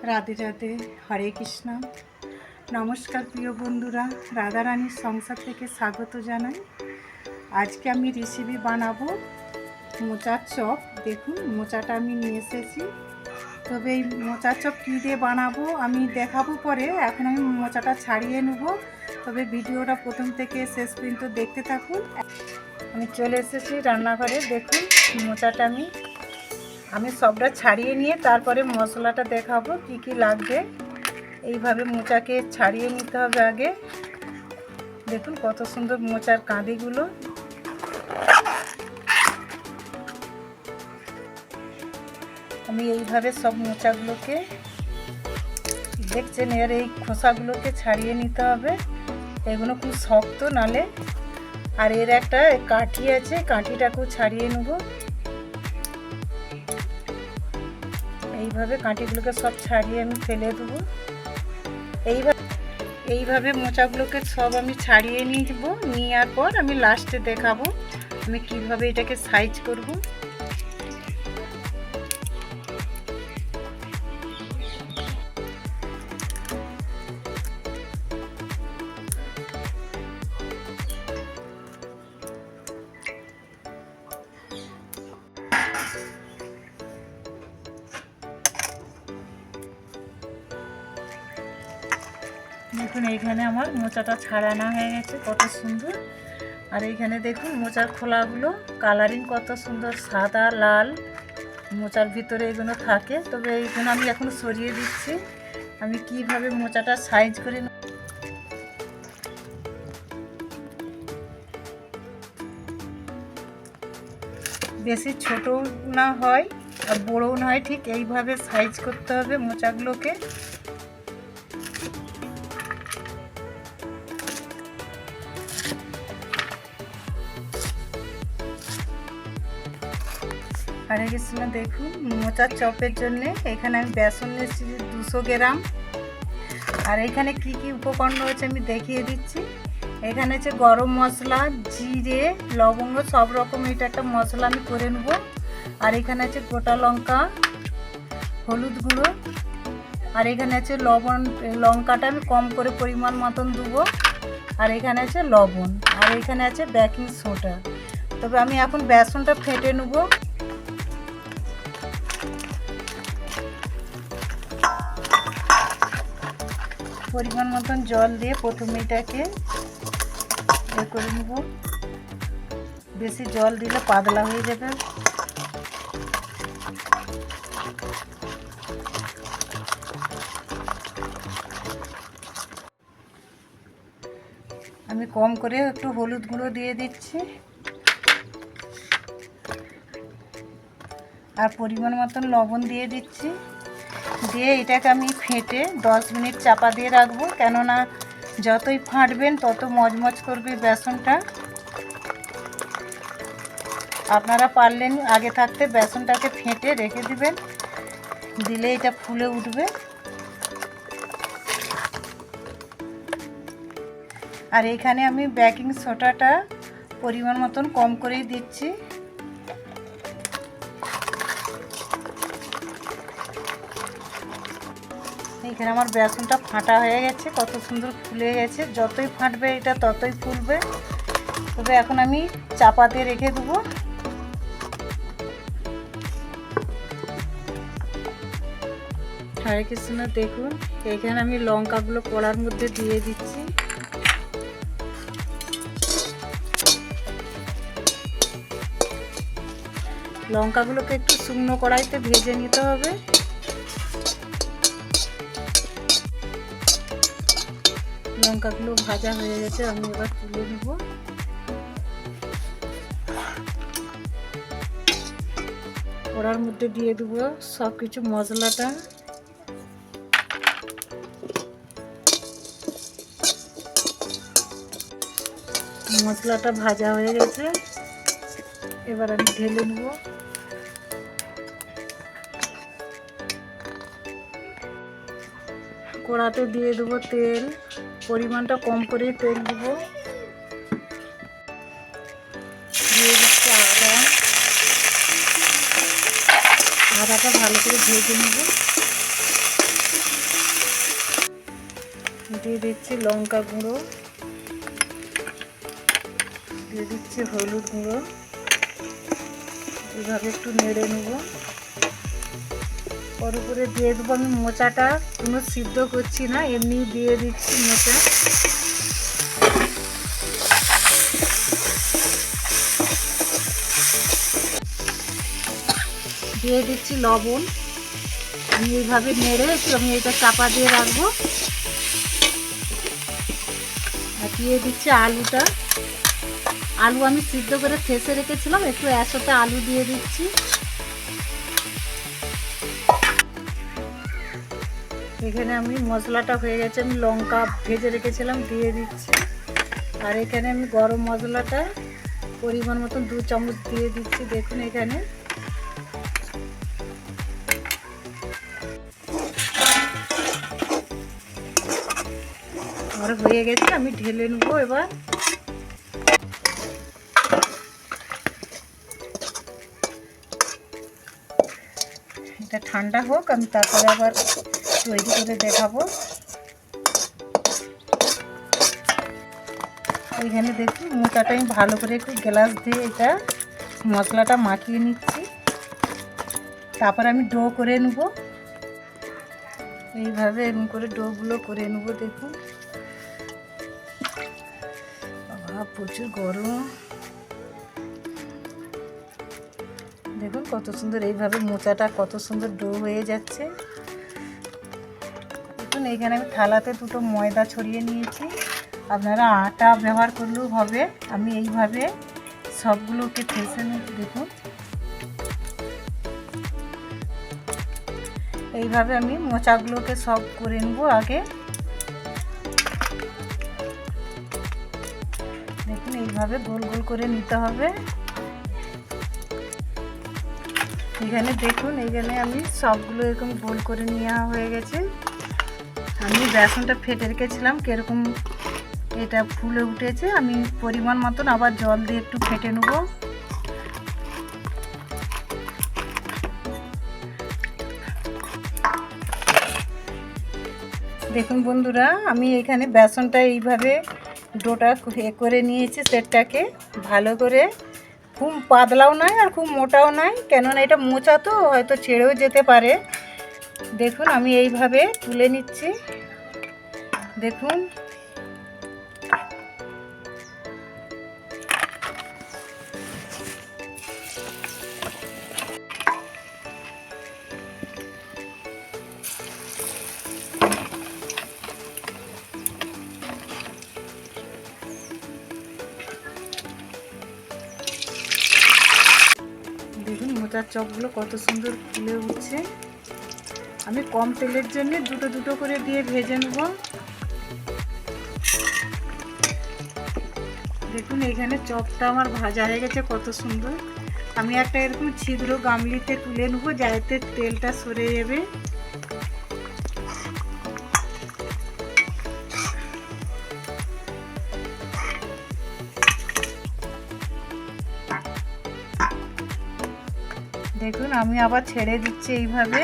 রাধে রাধে, হরে কৃষ্ণ। নমস্কার প্রিয় বন্ধুরা, রাধারানীর সংসার থেকে স্বাগত জানাই। আজকে আমি রেসিপি বানাবো মোচার চপ। দেখুন, মোচাটা আমি নিয়ে এসেছি। তবে এই মোচার চপ কী দিয়ে বানাবো আমি দেখাবো পরে। এখন আমি মোচাটা ছাড়িয়ে নেব। তবে ভিডিওটা প্রথম থেকে শেষ পর্যন্ত দেখতে থাকুন। আমি চলে এসেছি রান্নাঘরে। দেখুন, মোচাটা আমি সবটা ছাড়িয়ে নিয়ে তারপরে মশলাটা দেখাবো কি কি লাগবে। এইভাবে মোচাকে ছাড়িয়ে নিতে হবে আগে। দেখুন কত সুন্দর মোচার কাঁদিগুলো। আমি এইভাবে সব মোচাগুলোকে দেখছেন, এর এই খোসাগুলোকে ছাড়িয়ে নিতে হবে। এগুলো খুব শক্ত নালে। আর এর একটা কাঠি আছে, কাঠিটাকেও ছাড়িয়ে নেব। এইভাবে কাঠিগুলোকে সব ছাড়িয়ে আমি ফেলে দেবো। এইভাবে মোচাগুলোকে সব আমি ছাড়িয়ে নিয়ে দেবো। নেওয়ার পর আমি লাস্টে দেখাবো আমি কিভাবে এটাকে সাইজ করব। দেখুন, এইখানে আমার মোচাটা ছাড়ানো হয়ে গেছে, কত সুন্দর। আর এইখানে দেখুন মোচার খোলাগুলো কালারিং কত সুন্দর, সাদা লাল মোচার ভিতরে এগুলো থাকে। তবে এইগুলো আমি এখন সরিয়ে দিচ্ছি। আমি কিভাবে মোচাটা সাইজ করে বেশি ছোটও না হয় আর বড়ও না হয়, ঠিক এইভাবে সাইজ করতে হবে মোচাগুলোকে। আর গেছিলো দেখুন মোচার চপের জন্য এখানে আমি বেসন নিয়েছি 200 গ্রাম। আর এখানে কি কি উপকরণ রয়েছে আমি দেখিয়ে দিচ্ছি। এখানে আছে গরম মশলা, জিরে, লবঙ্গ, সব রকম এটা একটা মশলা আমি করে নেব। আর এখানে আছে গোটা লঙ্কা, হলুদ গুঁড়ো। আর এখানে আছে লবণ, লঙ্কাটা আমি কম করে পরিমাণ মতন দেবো। আর এখানে আছে লবণ। আর এখানে আছে বেকিং সোডা। তবে আমি এখন বেসনটা ফেটে নেব। পরিমাণ মতন জল দিয়ে প্রথমে এটাকে করে নেব। বেশি জল দিলে পাতলা হয়ে যাবে। আমি কম করে একটু হলুদ গুঁড়ো দিয়ে দিচ্ছি। আর পরিমাণ মতন লবণ দিয়ে দিচ্ছি। দিয়ে এটাকে আমি ফেটে 10 মিনিট চাপা দিয়ে রাখবো। কেননা যতই ফাটবেন তত মজমজ করবে বেসনটা। আপনারা পারলেন আগে থাকতে বেসনটাকে ফেটে রেখে দিবেন, দিলে এটা ফুলে উঠবে। আর এইখানে আমি বেকিং সোডাটা পরিমাণ মতন কম করেই দিচ্ছি। এখানে আমার বেসনটা ফাটা হয়ে গেছে, কত সুন্দর ফুলে গেছে। যতই ফাটবে এটা ততই ফুলবে। তবে এখন আমি চাপাতে রেখে দেবো। হরে কৃষ্ণ। দেখুন এখানে আমি লঙ্কাগুলো কড়ার মধ্যে দিয়ে দিচ্ছি। লঙ্কাগুলোকে একটু শুকনো কড়াইতে ভেজে নিতে হবে। লঙ্কাগুলো ভাজা হয়ে গেছে, আমি এবার তুলে নেব। কড়ার মধ্যে দিয়ে দেবো সব কিছু মশলাটা। মশলাটা ভাজা হয়ে গেছে, এবার আমি ঢেলে নেব। কড়াতে দিয়ে দেবো তেল। পরিমাণটা কম করে তেল দেবো। দিয়ে দিচ্ছি আদা। আদাটা ভালো করে ভেজে নেব। দিয়ে দিচ্ছি লঙ্কা গুঁড়ো, দিয়ে দিচ্ছি হলুদ গুঁড়ো। এইভাবে একটু নেড়ে নেব। ওর উপরে দিয়ে দেবো আমি মোচাটা, কোনো সিদ্ধ করছি না, এমনি দিয়ে দিচ্ছি মোচা। দিয়ে দিচ্ছি লবণ। আমি এইভাবে নেড়ে একটু আমি এটা চাপা দিয়ে রাখবো। আর দিয়ে দিচ্ছি আলুটা। আলু আমি সিদ্ধ করে ফেসে রেখেছিলাম, একটু একসাথে আলু দিয়ে দিচ্ছি। এখানে আমি মশলাটা হয়ে গেছে, আমি লঙ্কা ভেজে রেখেছিলাম দিয়ে দিচ্ছি। আর এখানে আমি গরম মশলাটা পরিমাণ মতন 2 চামচ দিয়ে দিচ্ছি। দেখুন এখানে আমার হয়ে গেছে, আমি ঢেলে নেবো এবার। এটা ঠান্ডা হোক, আমি তারপরে আবার তৈরি করে দেখাবো। এইখানে দেখুন মোচাটা আমি ভালো করে একটু গ্লাস দিয়ে এটা মশলাটা মাখিয়ে নিচ্ছি। তারপর আমি ডো করে নেব। এইভাবে এরকম করে ডোগুলো করে নেব। দেখুন বাবা প্রচুর গরম। দেখুন কত সুন্দর এইভাবে মোচাটা কত সুন্দর ডো হয়ে যাচ্ছে। দেখুন এইখানে আমি থালাতে 2টো ময়দা ছড়িয়ে নিয়েছি, আপনারা আটা ব্যবহার করলেও হবে। আমি এইভাবে সবগুলোকে ফেসে নেব। দেখুন এইভাবে আমি মোচাগুলোকে সব করে নেব আগে। দেখুন এইভাবে গোল গোল করে নিতে হবে। এখানে দেখুন এইখানে আমি সবগুলো এরকম গোল করে নেওয়া হয়ে গেছে। আমি বেসনটা ফেটে রেখেছিলাম, কীরকম এটা ফুলে উঠেছে। আমি পরিমাণ মতন আবার জল দিয়ে একটু ফেটে নেব। দেখুন বন্ধুরা, আমি এখানে বেসনটা এইভাবে ডোটা করে নিয়েছি। সেটটাকে ভালো করে, খুব পাতলাও নয় আর খুব মোটাও নয়, কেননা এটা মোচা তো হয়তো ছেড়েও যেতে পারে। দেখুন আমি এইভাবে তুলে নিচ্ছি। দেখুন দেখুন মোচার চপগুলো কত সুন্দর ফুলে উঠছে। আমি কম তেলের জন্য 2টো করে দিয়ে ভেজে নেব। দেখুন এখানে চপটা আমার ভাজা হয়ে গেছে কত সুন্দর। আমি একটা এরকম ছিদ্র গামলিতে তুলে নেব, যাতে তেলটা সরে যাবে। দেখুন আমি আবার ছেড়ে দিচ্ছি এইভাবে।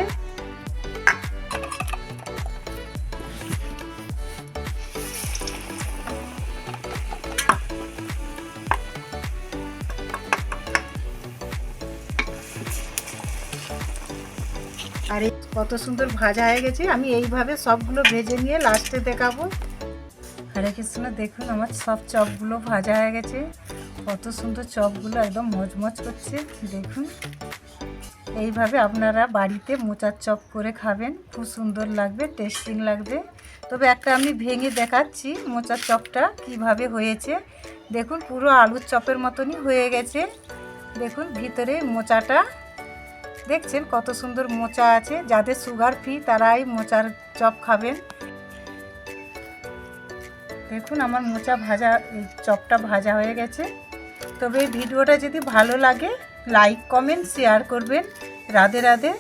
আর এই কত সুন্দর ভাজা হয়ে গেছে। আমি এইভাবে সবগুলো ভেজে নিয়ে লাস্টে দেখাবো। হরে কৃষ্ণ। দেখুন আমার সব চপগুলো ভাজা হয়ে গেছে। কত সুন্দর চপগুলো একদম মচমচ করছে। দেখুন এইভাবে আপনারা বাড়িতে মোচার চপ করে খাবেন, খুব সুন্দর লাগবে, টেস্টিং লাগবে। তবে একটা আমি ভেঙে দেখাচ্ছি মোচার চপটা কিভাবে হয়েছে। দেখুন পুরো আলুর চপের মতনই হয়ে গেছে। দেখুন ভিতরে মোচাটা দেখছেন কত সুন্দর মোচা আছে। যাদের সুগার ফ্রি তারাই মোচার চপ খাবেন। দেখুন আমার মোচা ভাজা, চপটা ভাজা হয়ে গেছে। তবে এই ভিডিওটা যদি ভালো লাগে লাইক কমেন্ট শেয়ার করবেন। রাধে রাধে।